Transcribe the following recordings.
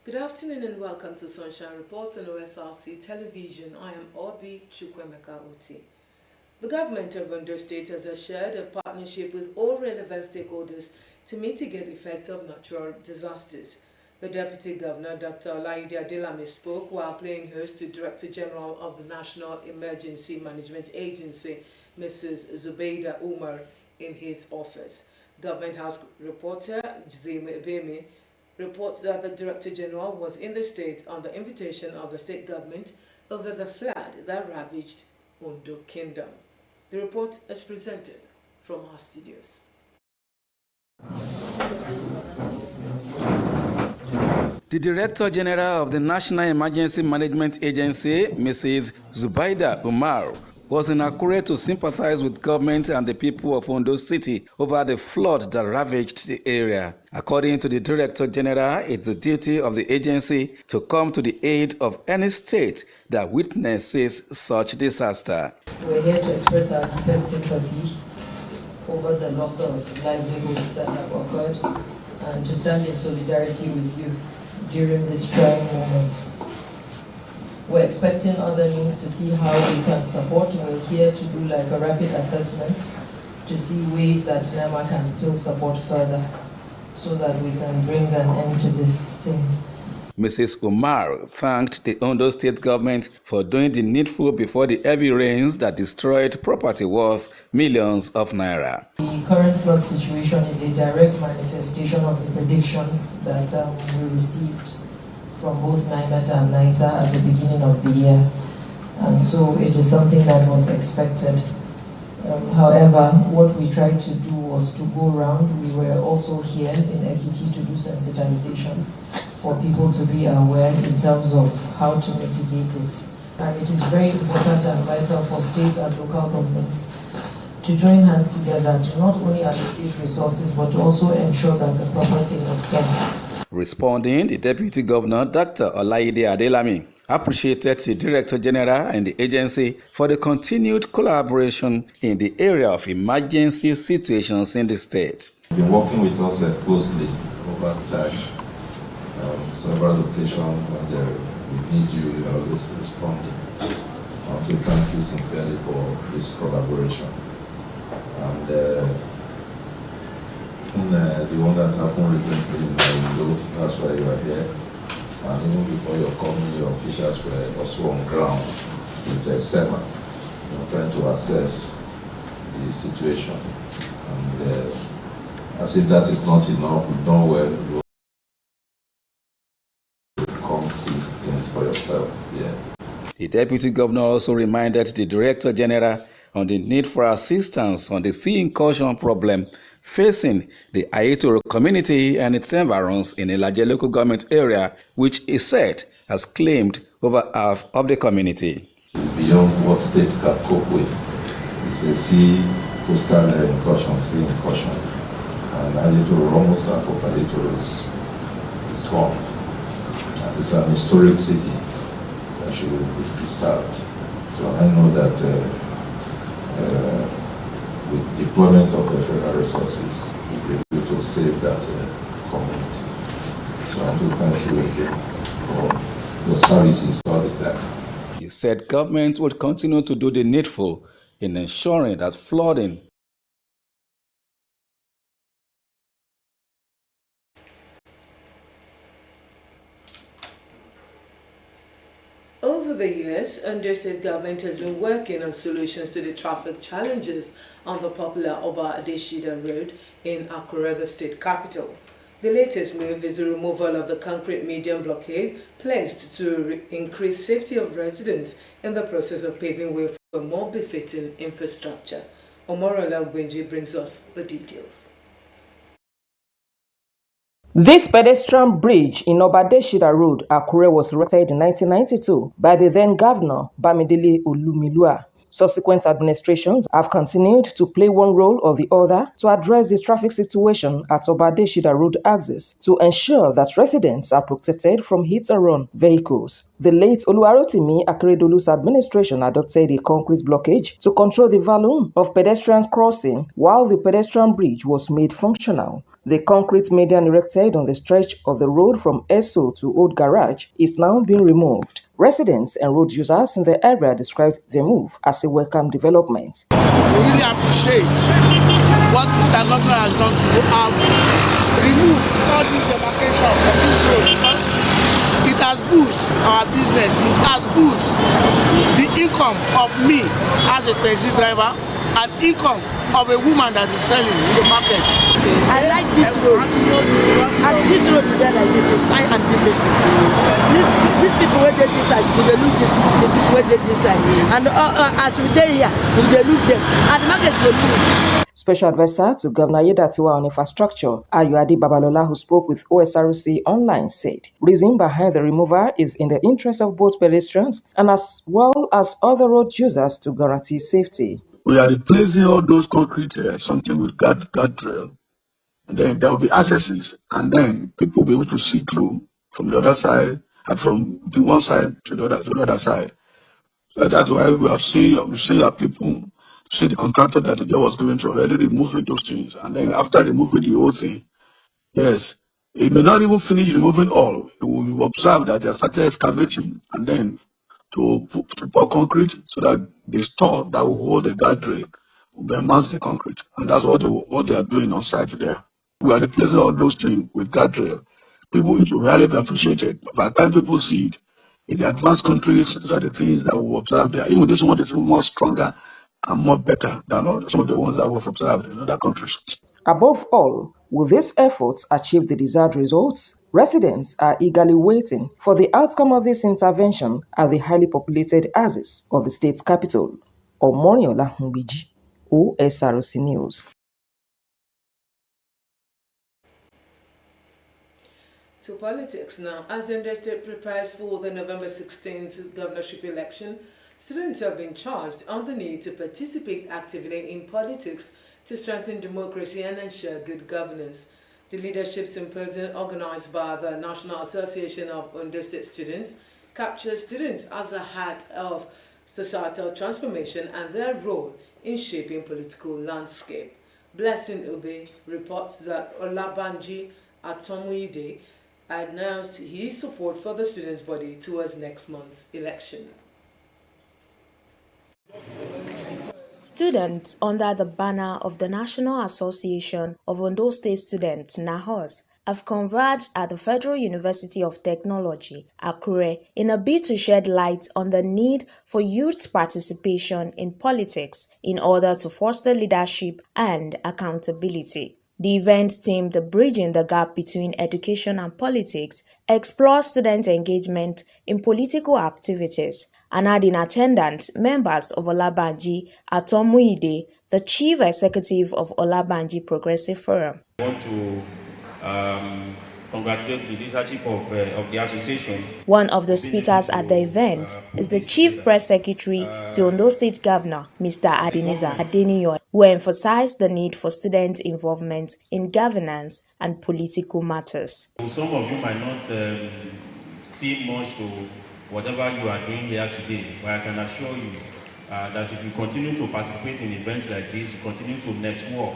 Good afternoon and welcome to Sunshine Reports on Osrc Television. I am Obi Chukwemeka Oti. The government of Ondo State has assured of partnership with all relevant stakeholders to mitigate the effects of natural disasters. The Deputy Governor, Dr. Olaide Adelame, spoke while playing host to Director General of the National Emergency Management Agency, Mrs. Zubaida Umar, in his office. Government House reporter Zime Ebeme reports that the Director General was in the state on the invitation of the state government over the flood that ravaged Ondo Kingdom. The report is presented from our studios. The Director General of the National Emergency Management Agency, Mrs. Zubaida Umar, was in Akure to sympathize with government and the people of Ondo City over the flood that ravaged the area. According to the Director General, it's the duty of the agency to come to the aid of any state that witnesses such disaster. We're here to express our deepest sympathies over the loss of livelihoods that have occurred and to stand in solidarity with you during this trying moment. We're expecting other means to see how we can support. We're here to do like a rapid assessment to see ways that NEMA can still support further so that we can bring an end to this thing. Mrs. Umar thanked the Ondo State government for doing the needful before the heavy rains that destroyed property worth millions of naira. The current flood situation is a direct manifestation of the predictions that we received from both NIMET and NISA at the beginning of the year. And so it is something that was expected. However, what we tried to do was to go around. We were also here in Ekiti to do sensitization for people to be aware in terms of how to mitigate it. And it is very important and vital for states and local governments to join hands together to not only allocate resources but also ensure that the proper thing is done. Responding, the Deputy Governor, Dr. Olaide Adelame, appreciated the Director General and the agency for the continued collaboration in the area of emergency situations in the state. You've been working with us closely over time. Several occasions when we need you, you are always responding. I want to thank you sincerely for this collaboration. And the one that happened recently in Ondo, that's why you are here. And even before your coming, your officials were also on ground with SEMA, trying to assess the situation. And as if that is not enough, we've done well. You come see things for yourself here. The Deputy Governor also reminded the Director General on the need for assistance on the sea incursion problem facing the Ayetoro community and its environs in a larger local government area, which he said has claimed over half of the community. Beyond what states can cope with. It's a sea coastal incursion, sea incursion. And Ayetoro, almost half of Ayetoro is gone. And it's an historic city that should be disturbed. So I know that with deployment of the federal resources, we'll be able to save that community. So I want to thank you again for your services all the time. He said government would continue to do the needful in ensuring that flooding Over the years, Ondo State government has been working on solutions to the traffic challenges on the popular Oba Adeshida Road in Akure, the state capital. The latest move is the removal of the concrete median blockade placed to increase safety of residents in the process of paving way for more befitting infrastructure. Omorola Gwenji brings us the details. This pedestrian bridge in Obadeshida Road, Akure, was erected in 1992 by the then governor, Bamidele Olumilua. Subsequent administrations have continued to play one role or the other to address the traffic situation at Obadeshida Road axis to ensure that residents are protected from hit-and-run vehicles. The late Oluwarotimi Akeredolu's administration adopted a concrete blockage to control the volume of pedestrians crossing while the pedestrian bridge was made functional. The concrete median erected on the stretch of the road from Esso to Old Garage is now being removed. Residents and road users in the area described the move as a welcome development. We really appreciate what Mr. Governor has done to have removed all these demarcations from this road because it has boosted our business, it has boosted the income of me as a taxi driver and income of a woman that is selling in the market. I like this road. And this road is there like this, is fine and beautiful. These people where they this side, they look this, the people where they this side. And as we dey here, they look them. And the market will move. Special Advisor to Governor Yedatiwa on Infrastructure, Ayuade Babalola, who spoke with Osrc online, said reason behind the removal is in the interest of both pedestrians and as well as other road users to guarantee safety. We are replacing all those concrete something with guardrail. And then there will be accesses, and then people will be able to see through from the other side and from the one side to the other side. So that's why we see that people see the contractor that the job was given to already removing those things, and then after removing the whole thing, yes, it may not even finish removing all. We will observe that they started excavating and then to pour concrete so that the store that will hold the guardrail will be mass the concrete, and that's what they are doing on site there. We are replacing all those things with guardrail. People need to really be appreciated. By the time people see it in the advanced countries, these are the things that we observe there. Even this one is more stronger and more better than some of the ones that we've observed in other countries. Above all, will these efforts achieve the desired results? Residents are eagerly waiting for the outcome of this intervention at the highly populated axis of the state capital. Omoniola Mbiji, Osrc News. To politics now. As Ondo State prepares for the November 16th governorship election, students have been charged on the need to participate actively in politics to strengthen democracy and ensure good governance. The leadership symposium organized by the National Association of Ondo State Students captures students as the heart of societal transformation and their role in shaping political landscape. Blessing Obe reports that Olabanji Atomuide announced his support for the students' body towards next month's election. Students under the banner of the National Association of Ondo State Students, NAHOS, have converged at the Federal University of Technology, Akure, in a bid to shed light on the need for youth participation in politics in order to foster leadership and accountability. The event themed Bridging the Gap Between Education and Politics explores student engagement in political activities and had in attendance members of Olabanji Atomuide, the Chief Executive of Olabanji Progressive Forum. I want to congratulate the leadership of the association. One of the speakers at the event is the Chief Press Secretary to Ondo State Governor, Mr. Ebenezer Adeniyi, who emphasized the need for student involvement in governance and political matters. Some of you might not see much to whatever you are doing here today, but I can assure you that if you continue to participate in events like this, you continue to network,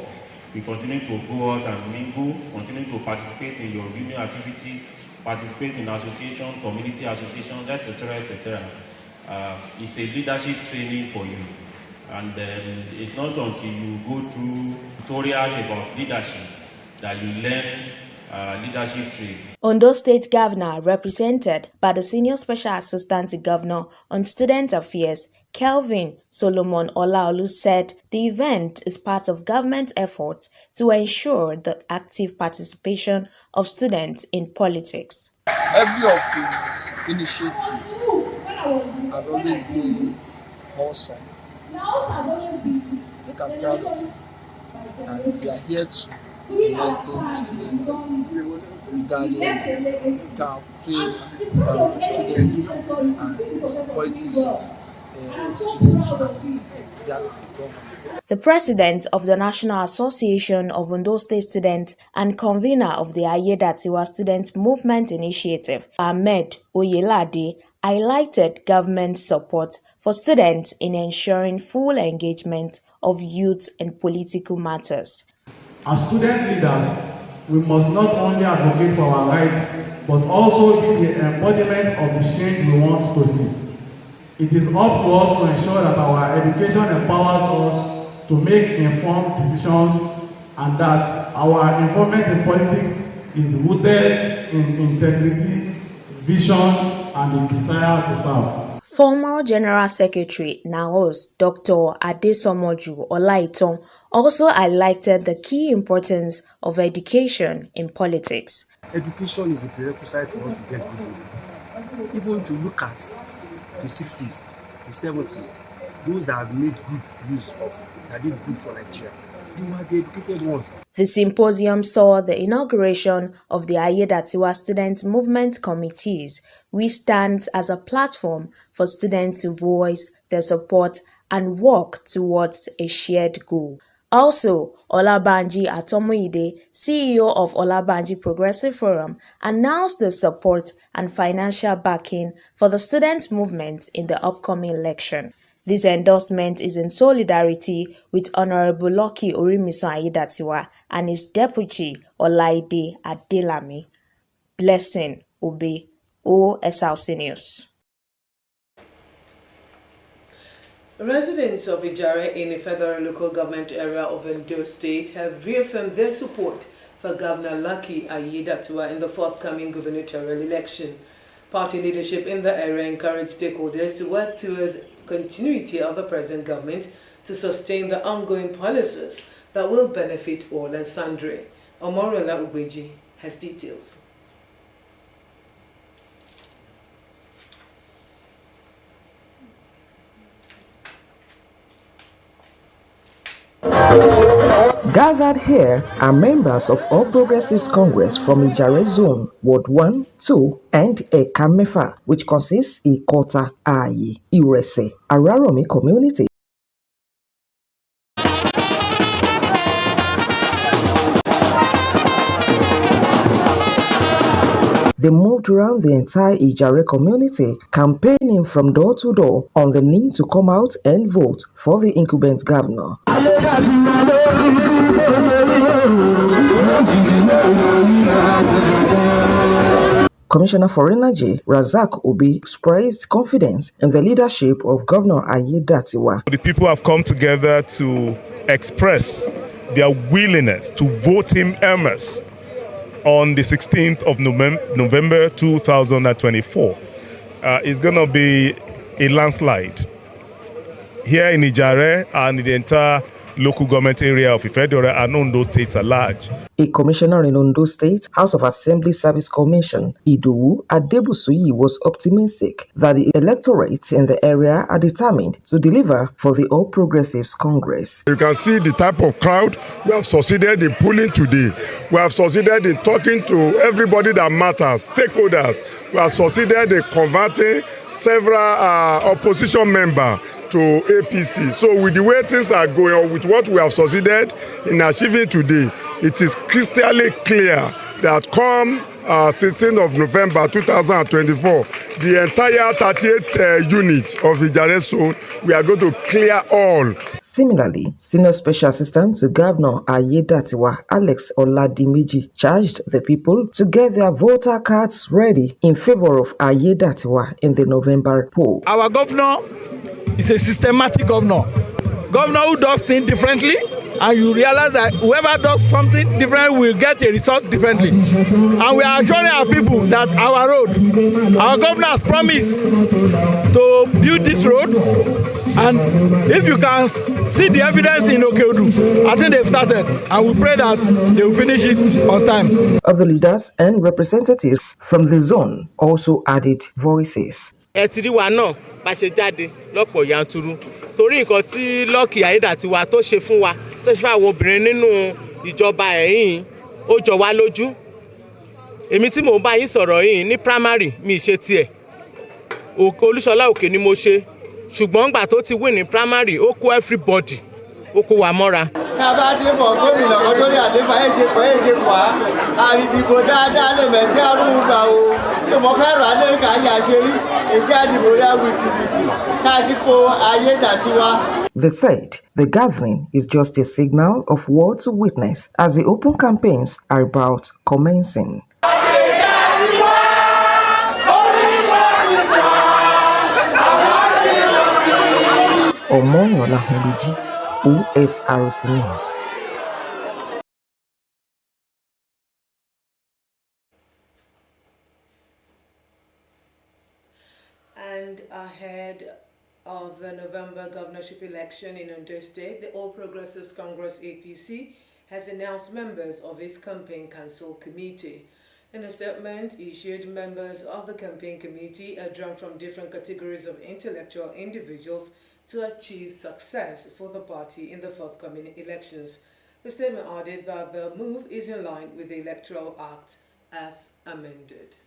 you continue to go out and mingle, continue to participate in your union activities, participate in association, community association, etc., etc. It's a leadership training for you. And it's not until you go through tutorials about leadership that you learn leadership traits. Ondo State Governor, represented by the Senior Special Assistant to Governor on Student Affairs, Kelvin Solomon Olaolu, said the event is part of government efforts to ensure the active participation of students in politics. Every of his initiatives have always been awesome. I think I'm proud of him. And they are here to enlighten students regarding the gap between students and politics of students and behalf of the government. The president of the National Association of Ondo State Students and convener of the Ayedatiwa Student Movement Initiative, Ahmed Oyelade, highlighted government support for students in ensuring full engagement of youth in political matters. As student leaders, we must not only advocate for our rights, but also be the embodiment of the change we want to see. It is up to us to ensure that our education empowers us to make informed decisions and that our involvement in politics is rooted in integrity, vision, and the desire to serve. Former General Secretary NAOS, Dr. Adesomoju Olaiton, also highlighted the key importance of education in politics. Education is a prerequisite for us to get good leaders. Even to look at the 60s, the 70s, those that have made good use of, that did good for Nigeria, they were the educated ones. The symposium saw the inauguration of the Ayedatiwa Student Movement Committees, which stands as a platform for students to voice their support and work towards a shared goal. Also, Olabanji Atomoide, CEO of Olabanji Progressive Forum, announced the support and financial backing for the student movement in the upcoming election. This endorsement is in solidarity with Honorable Lucky Orimisan Ayedatiwa and his deputy Olaide Adelami. Blessing Obe, Osrc News. Residents of Ijare in the federal local government area of Ondo State have reaffirmed their support for Governor Lucky Ayedatiwa in the forthcoming gubernatorial election. Party leadership in the area encouraged stakeholders to work towards continuity of the present government to sustain the ongoing policies that will benefit all and sundry. Omorola Ugbeji has details. Gathered here are members of All Progressives Congress from Ijare Zone, Ward 1, 2, and Ekamefa, which consists Ikota, Ayi, Irese, Araromi community. They moved around the entire Ijare community, campaigning from door to door on the need to come out and vote for the incumbent governor. Commissioner for Energy, Razak Obi, expressed confidence in the leadership of Governor Ayedatiwa. The people have come together to express their willingness to vote him emerse on the 16th of November 2024. It's going to be a landslide here in Ijare and in the entire local government area of Ifedora and Ondo states at large. A commissioner in Ondo State House of Assembly Service Commission, Idowu Adebusuyi, was optimistic that the electorate in the area are determined to deliver for the All Progressives Congress. You can see the type of crowd we have succeeded in pulling today. We have succeeded in talking to everybody that matters, stakeholders. We have succeeded in converting several opposition members to APC. So with the way things are going on, with what we have succeeded in achieving today, it is crystal clear that come 16th of November 2024, the entire 38 unit of Ijare Zone, we are going to clear all. Similarly, Senior Special Assistant to Governor Ayedatiwa, Alex Oladimeji, charged the people to get their voter cards ready in favor of Ayedatiwa in the November poll. Our governor is a systematic governor who does things differently, and you realize that whoever does something different will get a result differently. And we are assuring our people that our road, our governor has promised to build this road, and if you can see the evidence in Okeodu, I think they've started, and we pray that they will finish it on time. Other leaders and representatives from the zone also added voices. Torí nǹkan tí Lucky Ayedatiwa tó ṣe fún wa tó ṣe fún àwọn obìnrin nínú ìjọba ẹ̀yìn ó jọ wá lójú. Èmi tí mò ń bá yín sọ̀rọ̀ yìí ní primary mi ṣe tiẹ̀. Olúṣọlá Òkè ni mo ṣe. ṣùgbọ́n gbà tó ti win ní primary ó kó everybody ó kó wa mọ́ra. tá a bá ti fọ gómìnà kan tó ní àlefa ẹ̀ ṣe kọ́ àrídìbò dáadáa lè mẹ́jẹ́ àrùn gbà o tó mọ fẹ́ rà lé ká yà ṣe rí èjì àdìbò rẹ̀ wìtìwìtì ká dípò ayé dàtiwa. They said the gathering is just a signal of what to witness as the open campaigns are about commencing. Omoyola Huliji, Osrc News. And ahead of the November governorship election in Ondo State, the All Progressives Congress APC has announced members of its campaign council committee. In a statement issued, members of the campaign committee are drawn from different categories of intellectual individuals to achieve success for the party in the forthcoming elections. The statement added that the move is in line with the Electoral Act as amended.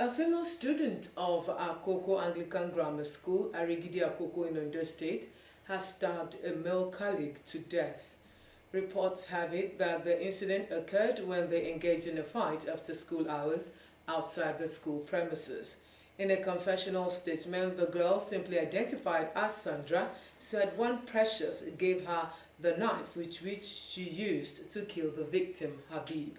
A female student of Akoko Anglican Grammar School, Arigidi Akoko in Ondo State, has stabbed a male colleague to death. Reports have it that the incident occurred when they engaged in a fight after school hours outside the school premises. In a confessional statement, the girl, simply identified as Sandra, said one Precious gave her the knife which she used to kill the victim, Habib.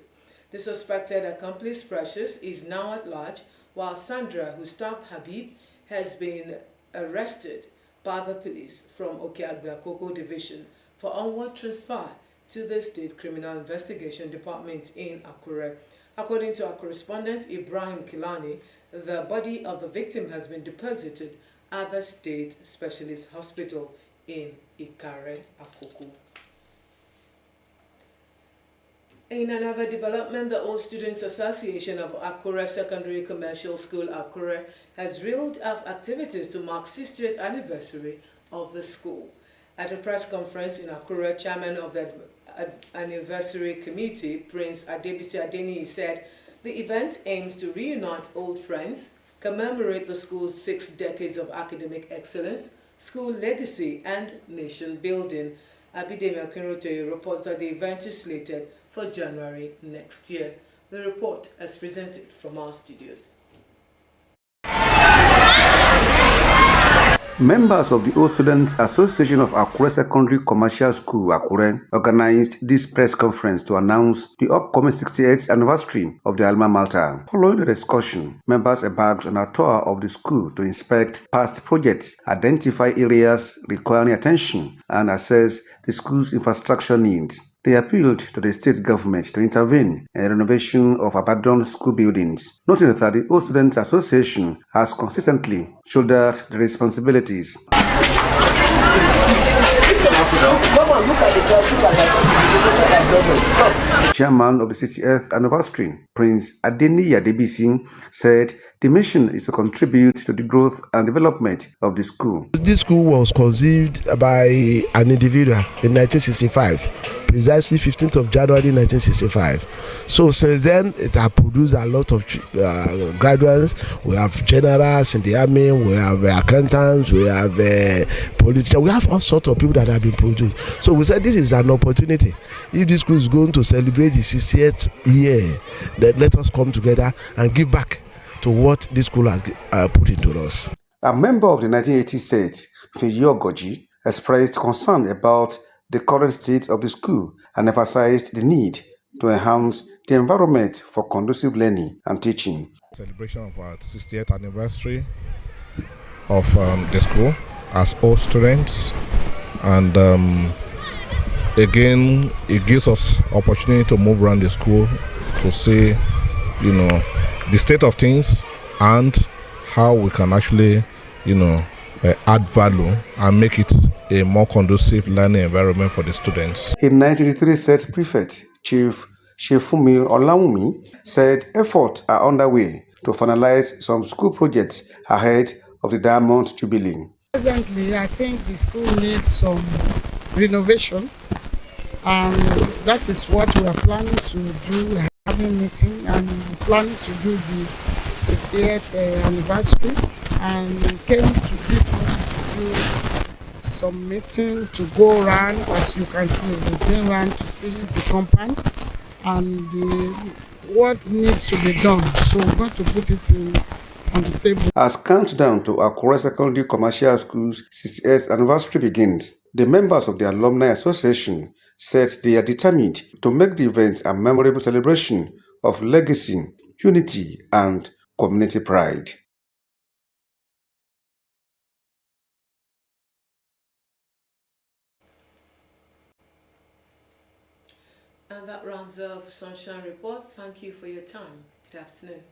The suspected accomplice, Precious, is now at large, while Sandra, who stabbed Habib, has been arrested by the police from Okeagbe Akoko Division for onward transfer to the State Criminal Investigation Department in Akure. According to our correspondent Ibrahim Kilani, the body of the victim has been deposited at the State Specialist Hospital in Ikare, Akoko. In another development, the All Students Association of Akure Secondary Commercial School, Akure, has reeled off activities to mark 60th anniversary of the school. At a press conference in Akure, chairman of the anniversary committee, Prince Adebisi Adeniyi, said the event aims to reunite old friends, commemorate the school's 6 decades of academic excellence, school legacy, and nation building. Abidemi Akinrotoye reports that the event is slated for January next year. The report is presented from our studios. Members of the All Students Association of Akure Secondary Commercial School, Akure, organized this press conference to announce the upcoming 68th anniversary of the alma mater. Following the discussion, members embarked on a tour of the school to inspect past projects, identify areas requiring attention, and assess the school's infrastructure needs. They appealed to the state government to intervene in the renovation of abandoned school buildings, noting that the All Students Association has consistently shouldered the responsibilities. Chairman of the 60th anniversary, Prince Adeniyi Adebisi, said the mission is to contribute to the growth and development of the school. This school was conceived by an individual in 1965. Precisely 15th of January 1965. So since then, it has produced a lot of graduates. We have generals in the army, we have accountants, we have politicians, we have all sorts of people that have been produced. So we said this is an opportunity. If this school is going to celebrate the 60th year, then let us come together and give back to what this school has put into us. A member of the 1980 state, Feyi Ogoji, expressed concern about the current state of the school and emphasized the need to enhance the environment for conducive learning and teaching. Celebration of our 60th anniversary of the school as all students, and again it gives us opportunity to move around the school to see, the state of things and how we can actually, add value and make it a more conducive learning environment for the students. In 1983, state prefect Chief Shefumi Olawumi said efforts are underway to finalize some school projects ahead of the Diamond Jubilee. Presently, I think the school needs some renovation, and that is what we are planning to do. We are having a meeting and planning to do the 68th anniversary and came to this morning to do some meeting to go around. As you can see, we've been around to see the compound and what needs to be done. So we're going to put it on the table. As countdown to Akure Secondary Commercial School's 68th anniversary begins, the members of the Alumni Association said they are determined to make the event a memorable celebration of legacy, unity, and community pride. And that rounds off Sunshine Report. Thank you for your time. Good afternoon.